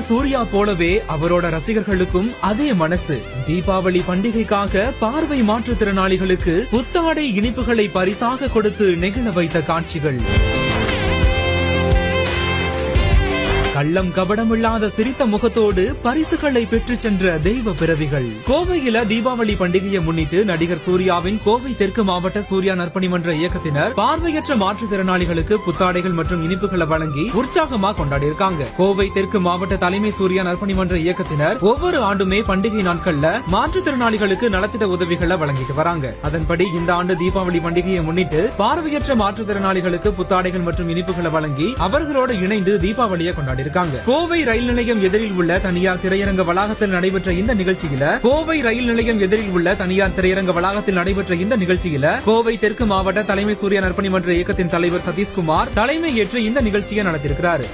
நடிகர் சூர்யா போலவே அவரோட ரசிகர்களுக்கும் அதே மனசு. தீபாவளி பண்டிகைக்காக பார்வை மாற்றுத்திறனாளிகளுக்கு புத்தாடை இனிப்புகளை பரிசாக கொடுத்து நெகிழ வைத்த காட்சிகள். கள்ளம் கபடமில்லாத சிரித்த முகத்தோடு பரிசுகளை பெற்று சென்ற தெய்வ பிறவிகள். கோவையில தீபாவளி பண்டிகையை முன்னிட்டு நடிகர் சூர்யாவின் கோவை தெற்கு மாவட்ட சூர்யா நற்பணி மன்ற இயக்கத்தினர் பார்வையற்ற மாற்றுத்திறனாளிகளுக்கு புத்தாடைகள் மற்றும் இனிப்புகளை வழங்கி உற்சாகமா கொண்டாடி இருக்காங்க. கோவை தெற்கு மாவட்ட தலைமை சூர்யா நற்பணி மன்ற இயக்கத்தினர் ஒவ்வொரு ஆண்டுமே பண்டிகை நாட்கள்ல மாற்றுத்திறனாளிகளுக்கு நலத்திட்ட உதவிகளை வழங்கிட்டு வராங்க. அதன்படி இந்த ஆண்டு தீபாவளி பண்டிகையை முன்னிட்டு பார்வையற்ற மாற்றுத்திறனாளிகளுக்கு புத்தாடைகள் மற்றும் இனிப்புகளை வழங்கி அவர்களோடு இணைந்து தீபாவளியை கொண்டாடி இருக்காங்க. கோவை ரயில் நிலையம் எதிரில் உள்ள தனியார் திரையரங்க வளாகத்தில் நடைபெற்ற இந்த நிகழ்ச்சியில கோவை தெற்கு மாவட்ட தலைமை சூர்யா நற்பணி மன்ற இயக்கத்தின் தலைவர் சதீஷ்குமார் தலைமை ஏற்று இந்த நிகழ்ச்சியை நடத்தியிருக்கிறார்.